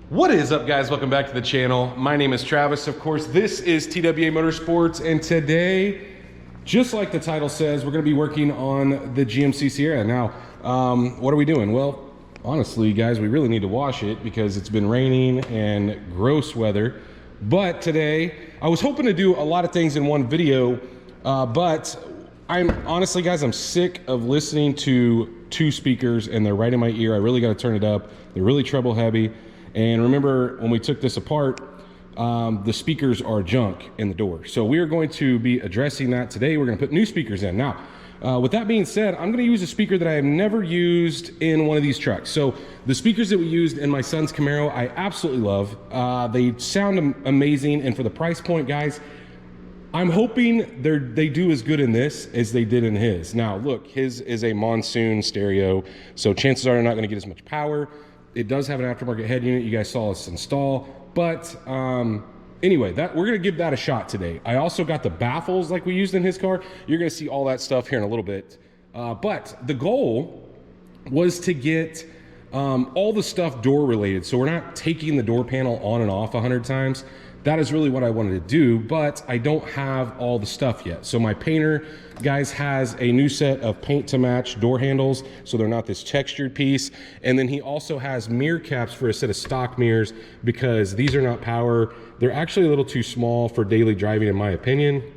What is up, guys? Welcome back to the channel. My name is Travis. Of course, this is TWA Motorsports, and today, just like the title says, we're going to be working on the GMC Sierra. Now, what are we doing? Well, honestly, guys, we really need to wash it because it's been raining and gross weather. But today, I was hoping to do a lot of things in one video, but honestly, guys, I'm sick of listening to two speakers and they're right in my ear. I really got to turn it up. They're really treble heavy. And remember, when we took this apart, the speakers are junk in the door. So we are going to be addressing that today. We're going to put new speakers in. Now, with that being said, I'm going to use a speaker that I have never used in one of these trucks. So the speakers that we used in my son's Camaro, I absolutely love. They sound amazing. And for the price point, guys, I'm hoping they do as good in this as they did in his. Now, look, his is a monsoon stereo, so chances are they're not going to get as much power. It does have an aftermarket head unit. You guys saw us install. But anyway, we're going to give that a shot today. I also got the baffles like we used in his car. You're going to see all that stuff here in a little bit. But the goal was to get all the stuff door related. So we're not taking the door panel on and off 100 times. That is really what I wanted to do, but I don't have all the stuff yet. So my painter, guys, has a new set of paint to match door handles, so they're not this textured piece. And then he also has mirror caps for a set of stock mirrors because these are not power. They're actually a little too small for daily driving, in my opinion.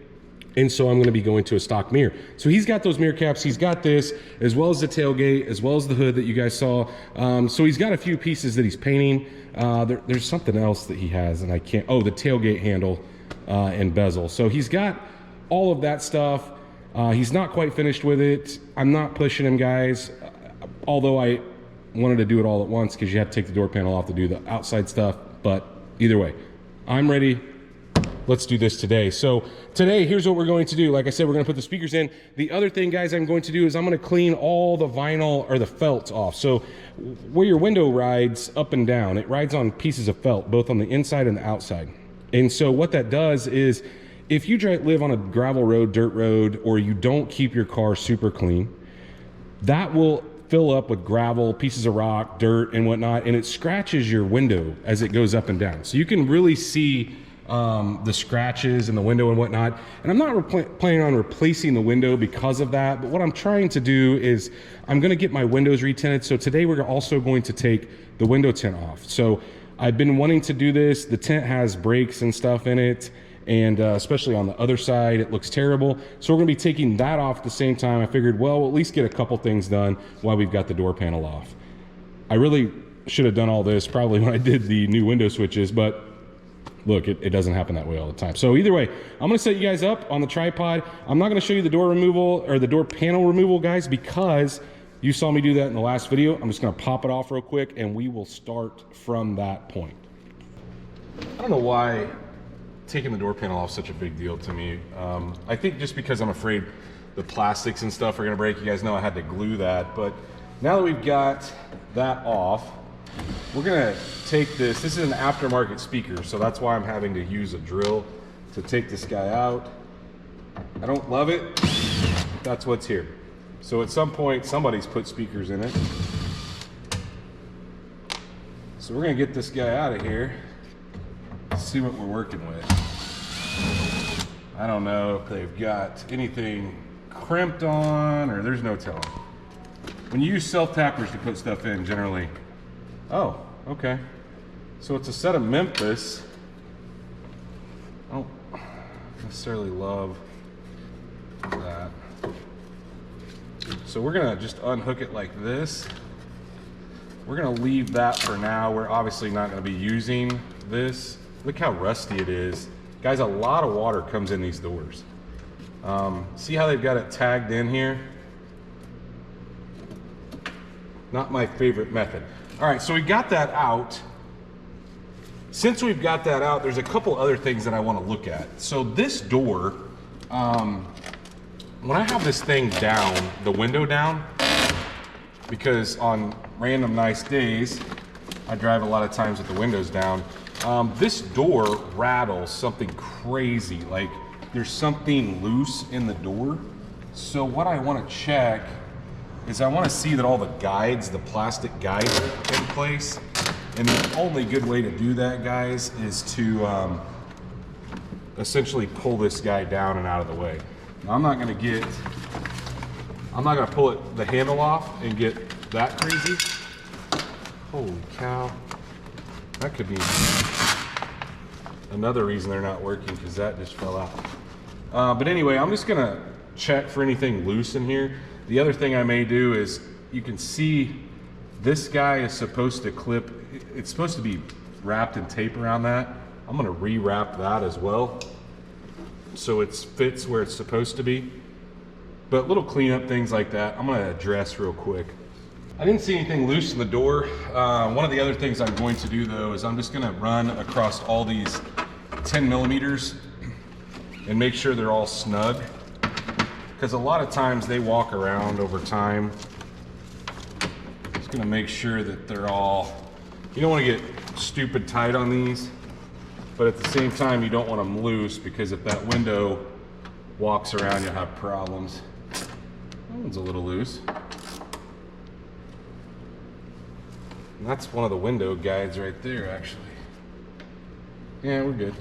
And so I'm going to be going to a stock mirror. So he's got those mirror caps. He's got this, as well as the tailgate, as well as the hood that you guys saw. So he's got a few pieces that he's painting. There's something else that he has, and I can't. Oh, the tailgate handle and bezel. So he's got all of that stuff. He's not quite finished with it. I'm not pushing him, guys. Although I wanted to do it all at once because you have to take the door panel off to do the outside stuff. But either way, I'm ready. Let's do this today. So today, here's what we're going to do. Like I said, we're going to put the speakers in. The other thing, guys, I'm going to do is I'm going to clean all the vinyl or the felt off. So where your window rides up and down, it rides on pieces of felt, both on the inside and the outside. And so what that does is if you live on a gravel road, dirt road, or you don't keep your car super clean, that will fill up with gravel, pieces of rock, dirt, and whatnot, and it scratches your window as it goes up and down. So you can really see the scratches in the window and whatnot. And I'm not planning on replacing the window because of that, but what I'm trying to do is I'm going to get my windows retinted. So today we're also going to take the window tint off. So I've been wanting to do this. The tint has breaks and stuff in it, and especially on the other side, it looks terrible. So we're going to be taking that off at the same time. I figured, well, we'll at least get a couple things done while we've got the door panel off. I really should have done all this probably when I did the new window switches, but look, it doesn't happen that way all the time. So either way, I'm going to set you guys up on the tripod. I'm not going to show you the door removal or the door panel removal, guys, because you saw me do that in the last video. I'm just going to pop it off real quick and we will start from that point. I don't know why taking the door panel off is such a big deal to me. I think just because I'm afraid the plastics and stuff are going to break. You guys know I had to glue that, but now that we've got that off, we're gonna take this. This is an aftermarket speaker, so that's why I'm having to use a drill to take this guy out. I don't love it. That's what's here. So at some point, somebody's put speakers in it. So we're gonna get this guy out of here. See what we're working with. I don't know if they've got anything crimped on, or there's no telling. When you use self-tappers to put stuff in, generally, oh, okay. So it's a set of Memphis. I don't necessarily love that. So we're gonna just unhook it like this. We're gonna leave that for now. We're obviously not gonna be using this. Look how rusty it is. Guys, a lot of water comes in these doors. See how they've got it tagged in here? Not my favorite method. All right, so we got that out. Since we've got that out, there's a couple other things that I want to look at. So this door, when I have this thing down, the window down, because on random nice days, I drive a lot of times with the windows down, this door rattles something crazy. Like there's something loose in the door. So what I want to check is I want to see that all the guides, the plastic guides are in place. And the only good way to do that, guys, is to essentially pull this guy down and out of the way. Now, I'm not gonna pull the handle off and get that crazy. Holy cow. That could be another reason they're not working, because that just fell out. But anyway, I'm just gonna check for anything loose in here. The other thing I may do is, you can see this guy is supposed to clip, it's supposed to be wrapped in tape around that. I'm gonna re-wrap that as well, so it fits where it's supposed to be. But little cleanup things like that, I'm gonna address real quick. I didn't see anything loose in the door. One of the other things I'm going to do though is I'm just gonna run across all these 10 millimeters and make sure they're all snug. Because a lot of times they walk around over time. Just gonna make sure that they're all, you don't wanna get stupid tight on these, but at the same time you don't want them loose, because if that window walks around you'll have problems. That one's a little loose. And that's one of the window guides right there, actually. Yeah, we're good.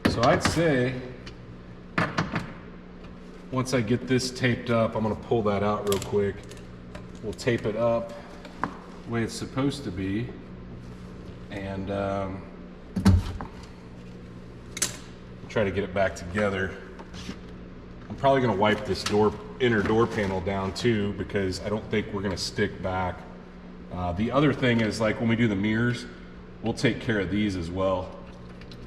So I'd say, once I get this taped up, I'm gonna pull that out real quick. We'll tape it up the way it's supposed to be. And try to get it back together. I'm probably gonna wipe this inner door panel down too, because I don't think we're gonna stick back. The other thing is, like when we do the mirrors, we'll take care of these as well,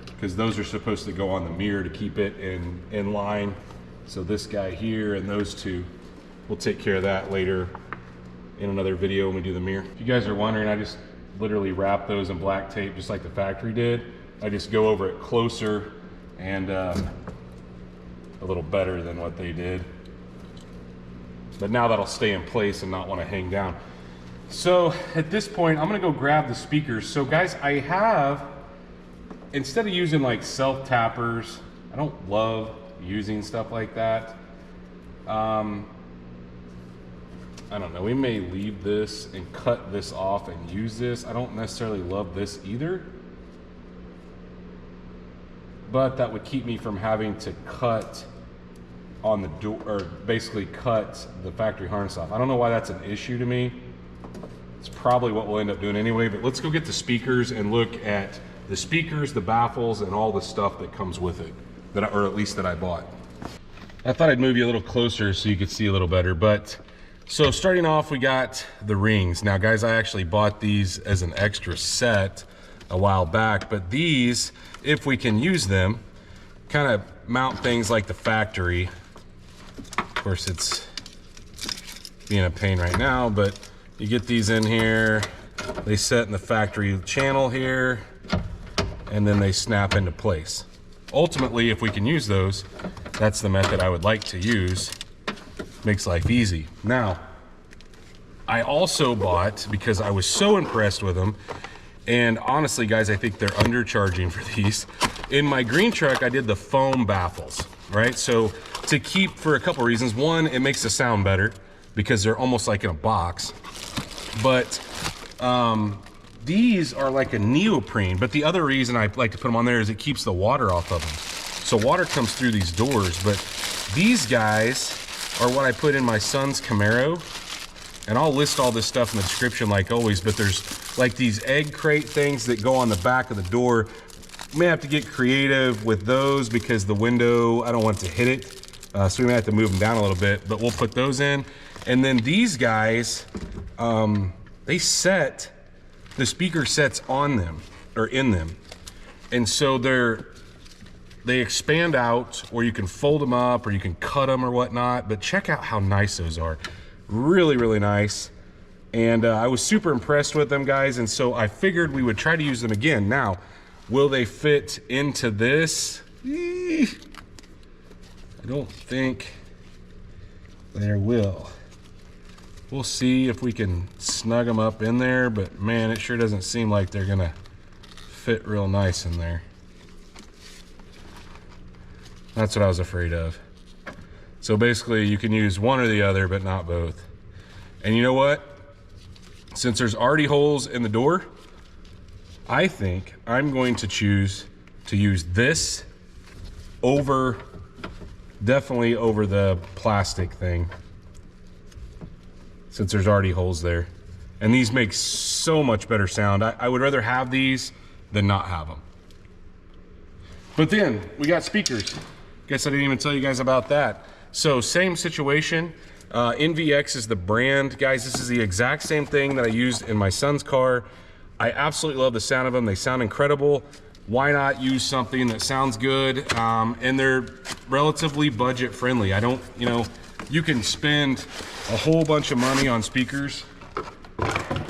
because those are supposed to go on the mirror to keep it in line. So this guy here and those two, we'll take care of that later in another video when we do the mirror. If you guys are wondering, I just literally wrap those in black tape just like the factory did. I just go over it closer and a little better than what they did. But now that'll stay in place and not want to hang down. So at this point, I'm gonna go grab the speakers. So guys, I have, instead of using like self-tappers, I don't love using stuff like that. I don't know, we may leave this and cut this off and use this. I don't necessarily love this either, but that would keep me from having to cut on the door, or basically cut the factory harness off. I don't know why that's an issue to me. It's probably what we'll end up doing anyway, but let's go get the speakers and look at the speakers, the baffles, and all the stuff that comes with it, or at least that I bought. I thought I'd move you a little closer so you could see a little better. But so starting off, we got the rings. Now guys, I actually bought these as an extra set a while back, but these, if we can use them, kind of mount things like the factory. Of course, it's being a pain right now, but you get these in here, they set in the factory channel here, and then they snap into place. Ultimately, if we can use those, that's the method I would like to use. Makes life easy. Now, I also bought, because I was so impressed with them, and honestly guys, I think they're undercharging for these. In my green truck, I did the foam baffles, right? So to keep, for a couple reasons. One, it makes the sound better because they're almost like in a box. But these are like a neoprene, but the other reason I like to put them on there is it keeps the water off of them. So water comes through these doors, but these guys are what I put in my son's Camaro. And I'll list all this stuff in the description like always, but there's like these egg crate things that go on the back of the door. We may have to get creative with those because the window, I don't want to hit it. So we may have to move them down a little bit, but we'll put those in. And then these guys, they set, the speaker sets on them, or in them. And so they expand out, or you can fold them up, or you can cut them or whatnot, but check out how nice those are. Really, really nice. And I was super impressed with them, guys, and so I figured we would try to use them again. Now, will they fit into this? I don't think they will. We'll see if we can snug them up in there, but man, it sure doesn't seem like they're gonna fit real nice in there. That's what I was afraid of. So basically you can use one or the other, but not both. And you know what? since there's already holes in the door, I think I'm going to choose to use this over, definitely over the plastic thing, since there's already holes there. And these make so much better sound. I would rather have these than not have them. But then we got speakers. Guess I didn't even tell you guys about that. So same situation. NVX is the brand. Guys, this is the exact same thing that I used in my son's car. I absolutely love the sound of them. They sound incredible. Why not use something that sounds good? And they're relatively budget friendly. I don't, you know, you can spend a whole bunch of money on speakers.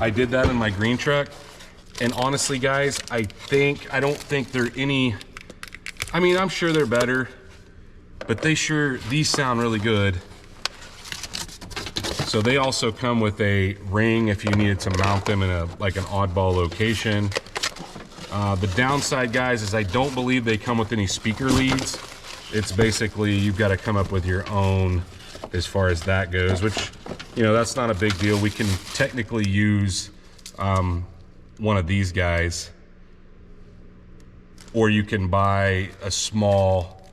I did that in my green truck. And honestly, guys, I don't think they're any, I mean, I'm sure they're better, but these sound really good. So they also come with a ring if you needed to mount them in like an oddball location. The downside, guys, is I don't believe they come with any speaker leads. It's basically, you've got to come up with your own as far as that goes, which, you know, that's not a big deal. We can technically use one of these guys, or you can buy a small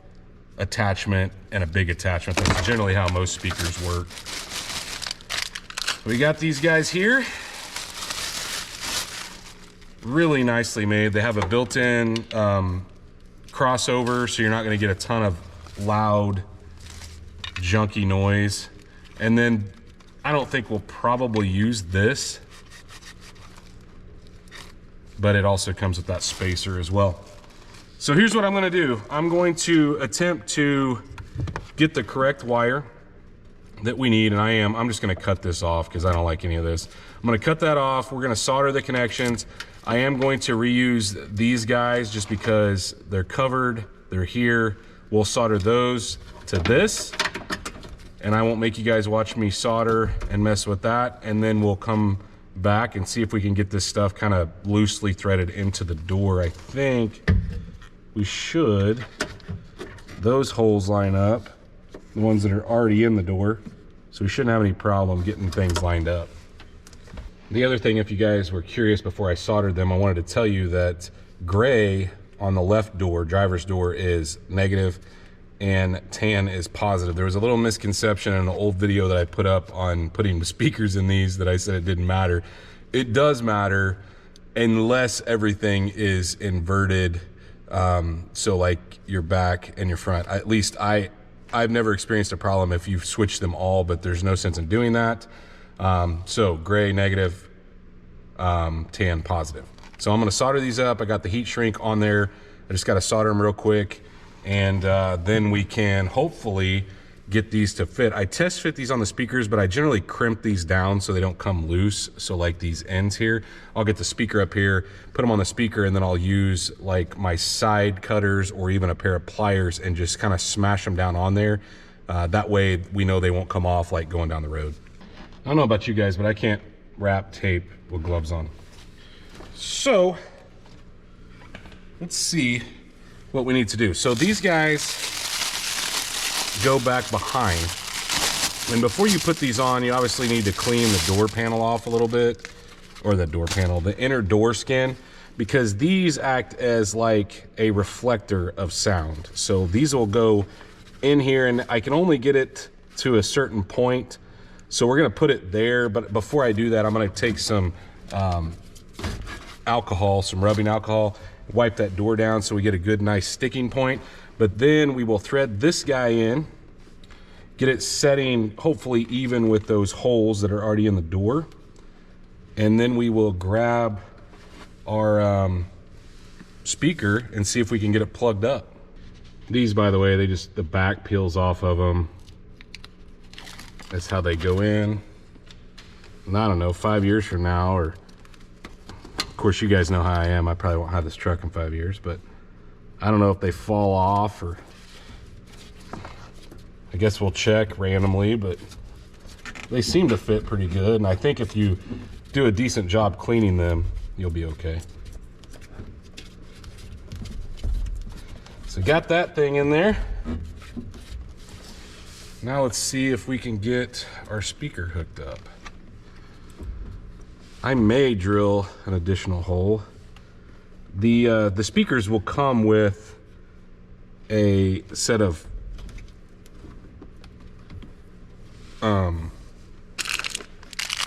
attachment and a big attachment. That's generally how most speakers work. We got these guys here, really nicely made. They have a built-in crossover, so you're not going to get a ton of loud, junky noise. And then I don't think we'll probably use this, but it also comes with that spacer as well. So here's what I'm going to do. I'm going to attempt to get the correct wire that we need, and I'm just going to cut this off because I don't like any of this. I'm going to cut that off. We're going to solder the connections. I am going to reuse these guys just because they're covered, they're here. We'll solder those to this, and I won't make you guys watch me solder and mess with that. And then we'll come back and see if we can get this stuff kind of loosely threaded into the door. I think we should. Those holes line up, the ones that are already in the door, so we shouldn't have any problem getting things lined up. The other thing, if you guys were curious before I soldered them, I wanted to tell you that gray on the left door, driver's door, is negative and tan is positive. There was a little misconception in an old video that I put up on putting the speakers in these that I said it didn't matter. It does matter unless everything is inverted. So like your back and your front. At least I've never experienced a problem if you've switched them all, but there's no sense in doing that. So gray negative, tan positive. So I'm going to solder these up. I got the heat shrink on there. I just got to solder them real quick, and then we can hopefully get these to fit. I test fit these on the speakers, but I generally crimp these down so they don't come loose. So like these ends here, I'll get the speaker up here, put them on the speaker, and then I'll use like my side cutters or even a pair of pliers and just kind of smash them down on there. That way we know they won't come off like going down the road. I don't know about you guys, but I can't wrap tape with gloves on. So let's see what we need to do. So these guys go back behind, and before you put these on, you obviously need to clean the door panel off a little bit, or the inner door skin, because these act as like a reflector of sound. So these will go in here, and I can only get it to a certain point, so we're going to put it there. But before I do that, I'm going to take some alcohol, some rubbing alcohol, wipe that door down so we get a good nice sticking point. But then we will thread this guy in, get it setting hopefully even with those holes that are already in the door, and then we will grab our speaker and see if we can get it plugged up. These, by the way, the back peels off of them. That's how they go in. And I don't know, 5 years from now, or of course you guys know how I am, I probably won't have this truck in 5 years, but I don't know if they fall off, or I guess we'll check randomly, but they seem to fit pretty good. And I think if you do a decent job cleaning them, you'll be okay. So got that thing in there. Now let's see if we can get our speaker hooked up. I may drill an additional hole. The speakers will come with a set of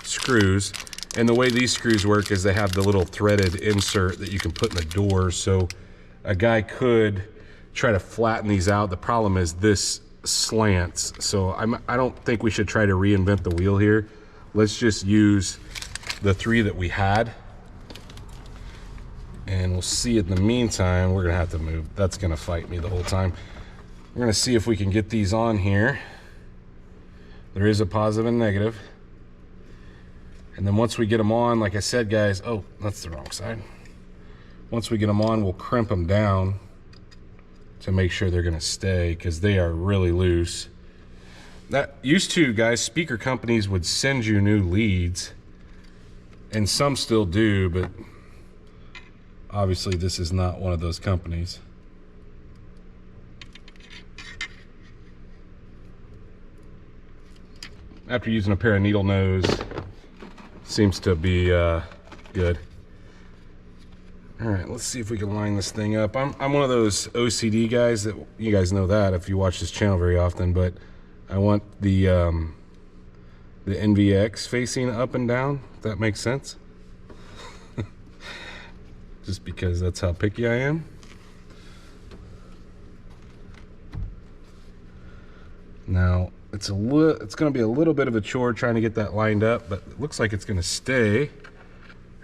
screws, and the way these screws work is they have the little threaded insert that you can put in the door, so a guy could try to flatten these out. The problem is this slants, so I don't think we should try to reinvent the wheel here. Let's just use the 3 that we had, and we'll see. In the meantime, we're gonna have to move. That's gonna fight me the whole time. We're gonna see if we can get these on here. There is a positive and negative. And then once we get them on, like I said, guys, oh, that's the wrong side. Once we get them on, we'll crimp them down to make sure they're gonna stay, because they are really loose. That used to, guys, speaker companies would send you new leads, and some still do, but obviously this is not one of those companies. After using a pair of needle nose, seems to be good. All right, let's see if we can line this thing up. I'm one of those OCD guys that, you guys know that if you watch this channel very often, but I want the NVX facing up and down, if that makes sense. Just because that's how picky I am. Now, it's gonna be a little bit of a chore trying to get that lined up, but it looks like it's gonna stay,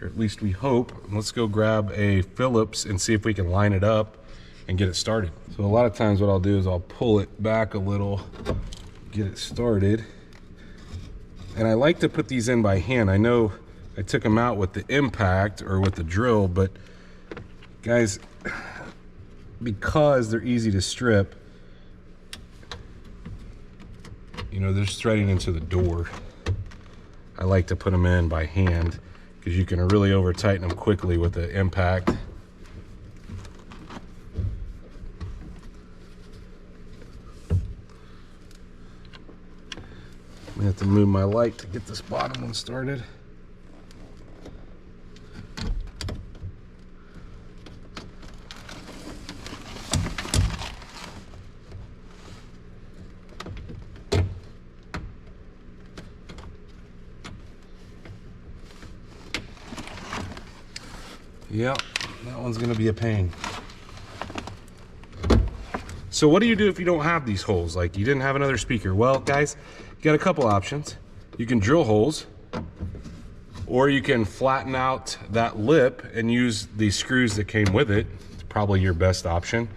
or at least we hope. Let's go grab a Phillips and see if we can line it up and get it started. So a lot of times what I'll do is I'll pull it back a little, get it started. And I like to put these in by hand. I know I took them out with the impact or with the drill, but guys, because they're easy to strip, you know, they're just threading into the door. I like to put them in by hand because you can really over tighten them quickly with the impact. I have to move my light to get this bottom one started. Yep, that one's gonna be a pain. So what do you do if you don't have these holes? Like you didn't have another speaker? Well, guys, you got a couple options. You can drill holes, or you can flatten out that lip and use the screws that came with it. It's probably your best option.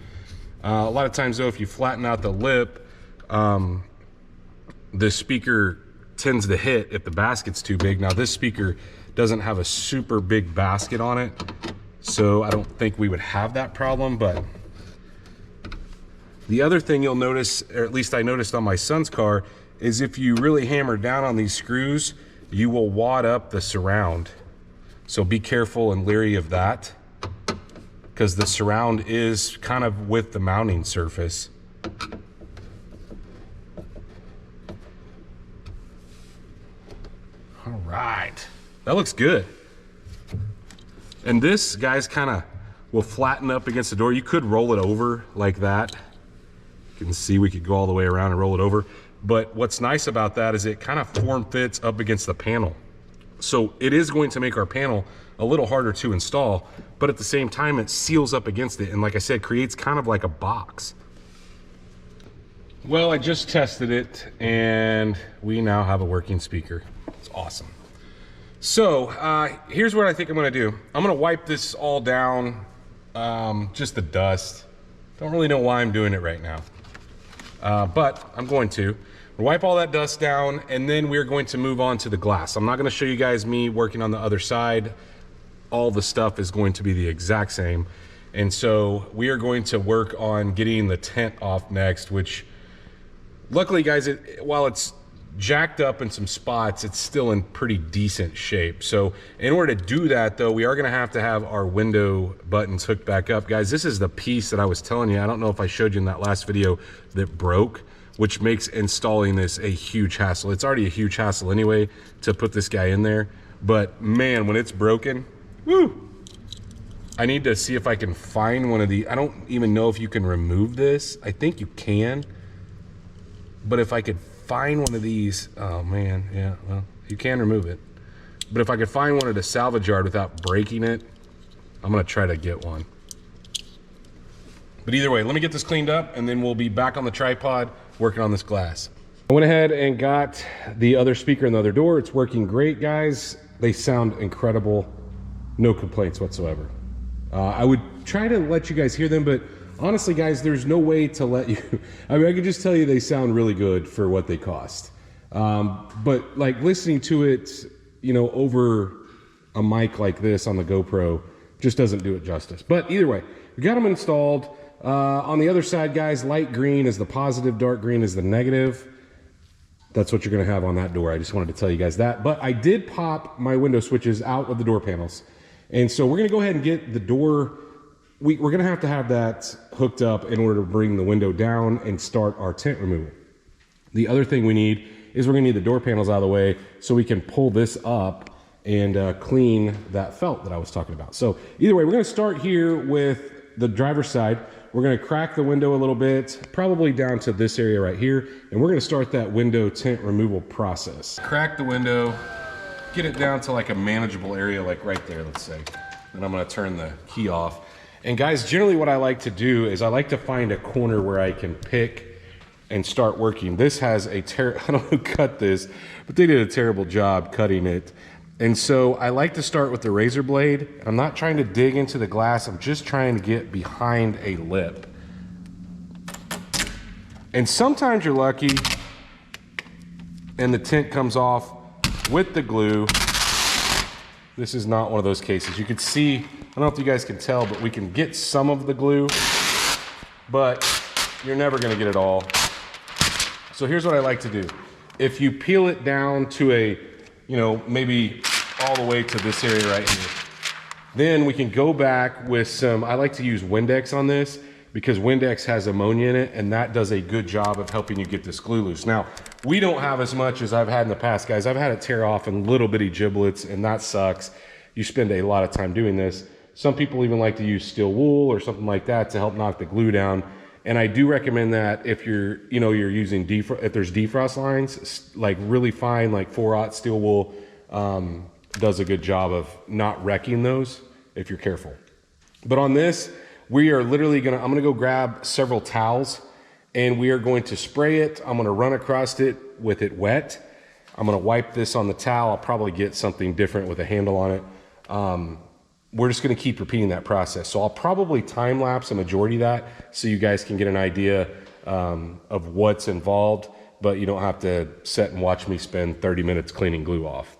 A lot of times though, if you flatten out the lip, the speaker tends to hit if the basket's too big. Now this speaker doesn't have a super big basket on it, so I don't think we would have that problem. But the other thing you'll notice, or at least I noticed on my son's car, is if you really hammer down on these screws, you will wad up the surround. So be careful and leery of that, because the surround is kind of with the mounting surface. All right. That looks good. And this, guys, kind of will flatten up against the door. You could roll it over like that. You can see we could go all the way around and roll it over. But what's nice about that is it kind of form fits up against the panel. So it is going to make our panel a little harder to install, but at the same time, it seals up against it. And like I said, creates kind of like a box. Well, I just tested it and we now have a working speaker. It's awesome. So here's what I think I'm gonna do. I'm gonna wipe this all down, just the dust. Don't really know why I'm doing it right now, but I'm going to. Wipe all that dust down, and then we're going to move on to the glass. I'm not gonna show you guys me working on the other side. All the stuff is going to be the exact same. And so we are going to work on getting the tint off next, which luckily, guys, while it's jacked up in some spots, it's still in pretty decent shape. So in order to do that though, we are gonna have to have our window buttons hooked back up. Guys, this is the piece that I was telling you, I don't know if I showed you in that last video, that broke, which makes installing this a huge hassle. It's already a huge hassle anyway to put this guy in there, But man, when it's broken, woo! I need to see if I can find one of the, I don't even know if you can remove this. I think you can. But if I could find one of these, oh man, yeah, well, you can remove it. But if I could find one at a salvage yard without breaking it, I'm gonna try to get one. But either way, let me get this cleaned up and then we'll be back on the tripod working on this glass. I went ahead and got the other speaker in the other door. It's working great, guys. They sound incredible. No complaints whatsoever. I would try to let you guys hear them, but honestly, guys, there's no way to let you. I mean, I could just tell you they sound really good for what they cost. But like listening to it, you know, over a mic like this on the GoPro just doesn't do it justice. But either way, we got them installed. On the other side, guys, light green is the positive, dark green is the negative. That's what you're gonna have on that door. I just wanted to tell you guys that. But I did pop my window switches out of the door panels. And so we're gonna go ahead and get the door, we're gonna have to have that hooked up in order to bring the window down and start our tint removal. The other thing we need is we're gonna need the door panels out of the way so we can pull this up and clean that felt that I was talking about. So either way, we're gonna start here with the driver's side. We're gonna crack the window a little bit, probably down to this area right here, and we're gonna start that window tint removal process. Crack the window, get it down to like a manageable area, like right there, let's say. And I'm gonna turn the key off. And guys, generally what I like to do is I like to find a corner where I can pick and start working. This has a I don't know who cut this, but they did a terrible job cutting it. And so I like to start with the razor blade. I'm not trying to dig into the glass. I'm just trying to get behind a lip. And sometimes you're lucky and the tint comes off with the glue. This is not one of those cases. You can see, I don't know if you guys can tell, but we can get some of the glue, but you're never gonna get it all. So here's what I like to do. If you peel it down to a, you know, maybe all the way to this area right here, then we can go back with some, I like to use Windex on this because Windex has ammonia in it and that does a good job of helping you get this glue loose. Now, we don't have as much as I've had in the past, guys. I've had it tear off in little bitty giblets and that sucks. You spend a lot of time doing this. Some people even like to use steel wool or something like that to help knock the glue down. And I do recommend that if you're, you know, you're using if there's defrost lines, like really fine, like 4/0 steel wool does a good job of not wrecking those if you're careful. But on this, we are literally I'm gonna go grab several towels and we are going to spray it. I'm gonna run across it with it wet. I'm gonna wipe this on the towel. I'll probably get something different with a handle on it. We're just gonna keep repeating that process. So I'll probably time lapse a majority of that so you guys can get an idea of what's involved, but you don't have to sit and watch me spend 30 minutes cleaning glue off.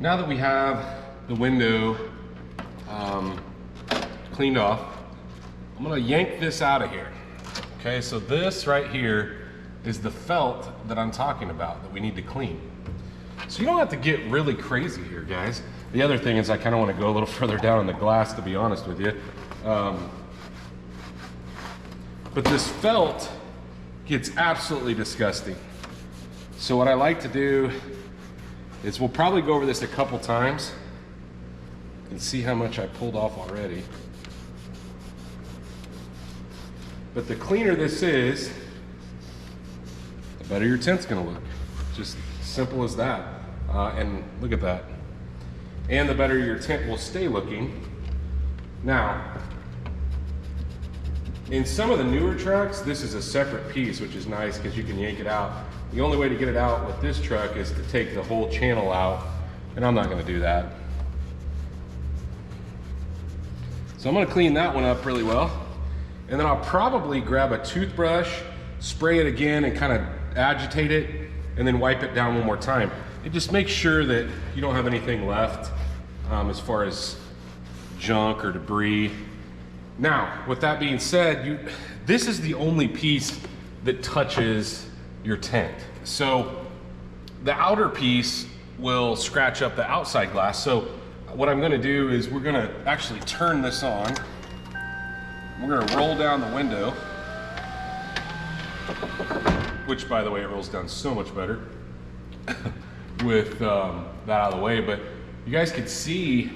Now that we have the window cleaned off, I'm gonna yank this out of here. Okay, so this right here is the felt that I'm talking about that we need to clean. So you don't have to get really crazy here, guys. The other thing is I kind of want to go a little further down in the glass, to be honest with you. But this felt gets absolutely disgusting. So what I like to do is we'll probably go over this a couple times and see how much I pulled off already. But the cleaner this is, the better your tint's gonna look. Just simple as that. And look at that. And the better your tint will stay looking. Now, in some of the newer trucks, this is a separate piece, which is nice because you can yank it out. The only way to get it out with this truck is to take the whole channel out, and I'm not gonna do that. So I'm gonna clean that one up really well. And then I'll probably grab a toothbrush, spray it again and kind of agitate it, and then wipe it down one more time. It just makes sure that you don't have anything left as far as junk or debris. Now, with that being said, this is the only piece that touches your tint. So the outer piece will scratch up the outside glass. So what I'm gonna do is we're gonna actually turn this on. We're gonna roll down the window, which by the way, it rolls down so much better with that out of the way. But you guys can see,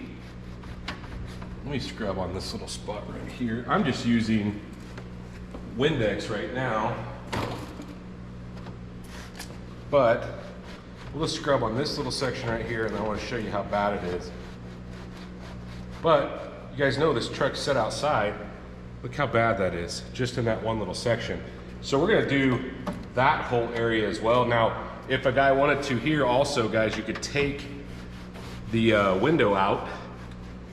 let me scrub on this little spot right here. I'm just using Windex right now, but we'll just scrub on this little section right here, and I want to show you how bad it is. But you guys know this truck's set outside. Look how bad that is, just in that one little section. So we're gonna do that whole area as well. Now, if a guy wanted to here also, guys, you could take the window out,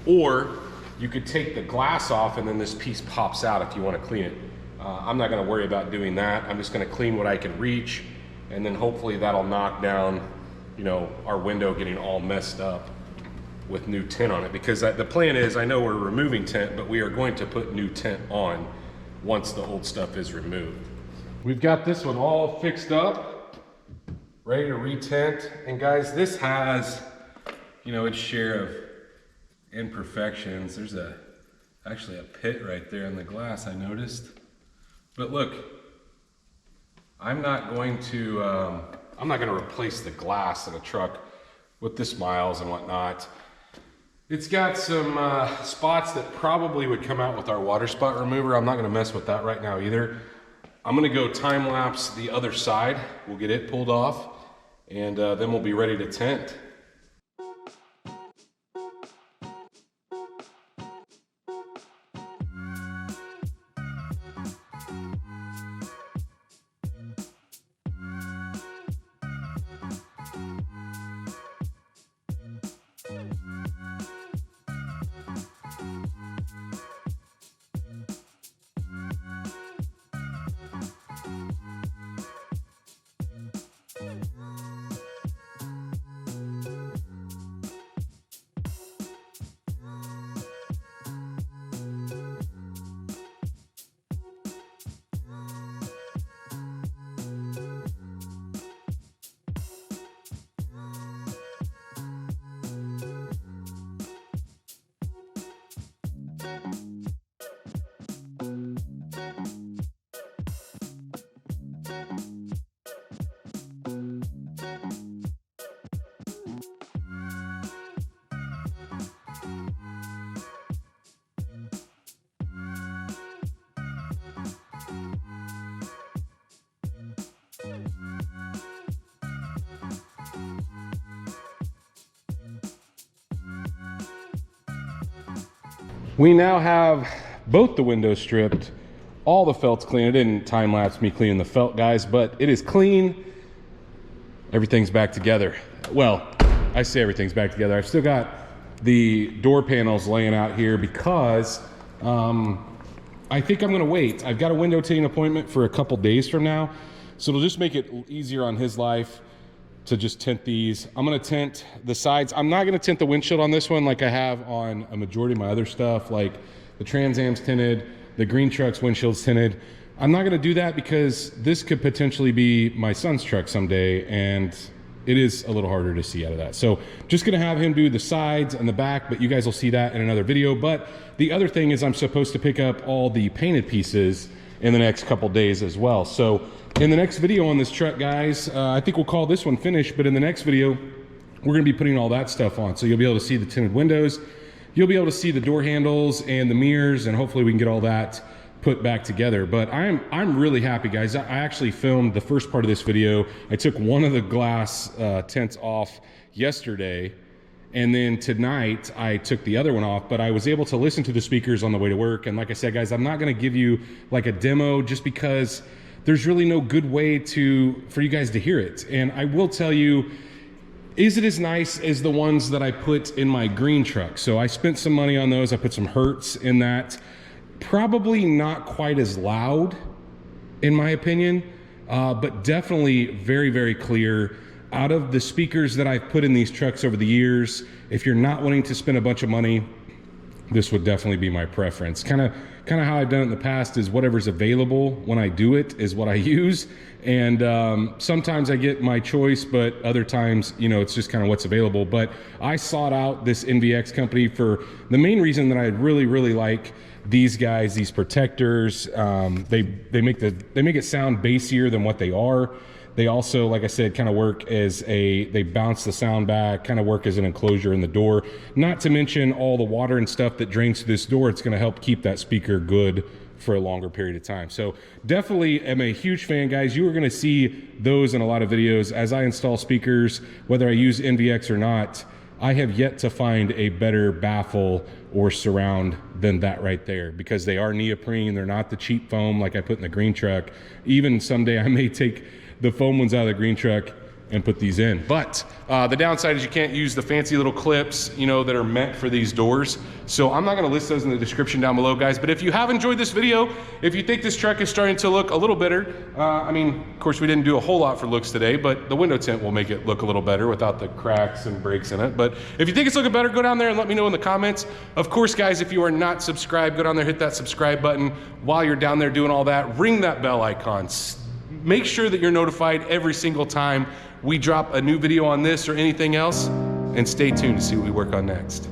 or you could take the glass off and then this piece pops out if you want to clean it. I'm not going to worry about doing that. I'm just going to clean what I can reach, and then hopefully that'll knock down, you know, our window getting all messed up with new tint on it. Because the plan is, I know we're removing tint, but we are going to put new tint on once the old stuff is removed. We've got this one all fixed up, ready to retint. And guys, this has, you know, its share of imperfections. There's actually a pit right there in the glass, I noticed. But look, I'm not going to replace the glass in a truck with this miles and whatnot. It's got some spots that probably would come out with our water spot remover. I'm not gonna mess with that right now either. I'm gonna go time lapse the other side. We'll get it pulled off, and then we'll be ready to tint. We now have both the windows stripped, all the felts clean. It didn't time lapse me cleaning the felt, guys, but it is clean. Everything's back together. Well, I say everything's back together. I've still got the door panels laying out here because I think I'm gonna wait. I've got a window tinting appointment for a couple days from now, so it'll just make it easier on his life to just tint these. I'm gonna tint the sides. I'm not gonna tint the windshield on this one like I have on a majority of my other stuff, like the Trans Am's tinted, the green truck's windshield's tinted. I'm not gonna do that because this could potentially be my son's truck someday, and it is a little harder to see out of that. So just gonna have him do the sides and the back, but you guys will see that in another video. But the other thing is I'm supposed to pick up all the painted pieces in the next couple days as well. So in the next video on this truck, guys, I think we'll call this one finished, but in the next video, we're gonna be putting all that stuff on. So you'll be able to see the tinted windows, you'll be able to see the door handles and the mirrors, and hopefully we can get all that put back together. But I'm really happy, guys. I actually filmed the first part of this video. I took one of the glass tints off yesterday, and then tonight I took the other one off, but I was able to listen to the speakers on the way to work. And like I said, guys, I'm not gonna give you like a demo just because there's really no good way for you guys to hear it. And I will tell you, is it as nice as the ones that I put in my green truck? So I spent some money on those. I put some Hertz in that. Probably not quite as loud, in my opinion, but definitely very, very clear. Out of the speakers that I've put in these trucks over the years, if you're not wanting to spend a bunch of money, this would definitely be my preference. Kind of how I've done it in the past is whatever's available when I do it is what I use. And sometimes I get my choice, but other times, you know, it's just kind of what's available. But I sought out this NVX company for the main reason that I really, really like these guys, these protectors. They make it sound bassier than what they are. They also, like I said, kind of work as they bounce the sound back, kind of work as an enclosure in the door. Not to mention all the water and stuff that drains through this door. It's going to help keep that speaker good for a longer period of time. So definitely am a huge fan, guys. You are going to see those in a lot of videos as I install speakers, whether I use NVX or not. I have yet to find a better baffle or surround than that right there, because they are neoprene. They're not the cheap foam like I put in the green truck. Even someday I may take the foam ones out of the green truck and put these in. But the downside is you can't use the fancy little clips, you know, that are meant for these doors. So I'm not gonna list those in the description down below, guys. But if you have enjoyed this video, if you think this truck is starting to look a little better, I mean, of course we didn't do a whole lot for looks today, but the window tint will make it look a little better without the cracks and breaks in it. But if you think it's looking better, go down there and let me know in the comments. Of course, guys, if you are not subscribed, go down there, hit that subscribe button. While you're down there doing all that, ring that bell icon. Make sure that you're notified every single time we drop a new video on this or anything else, and stay tuned to see what we work on next.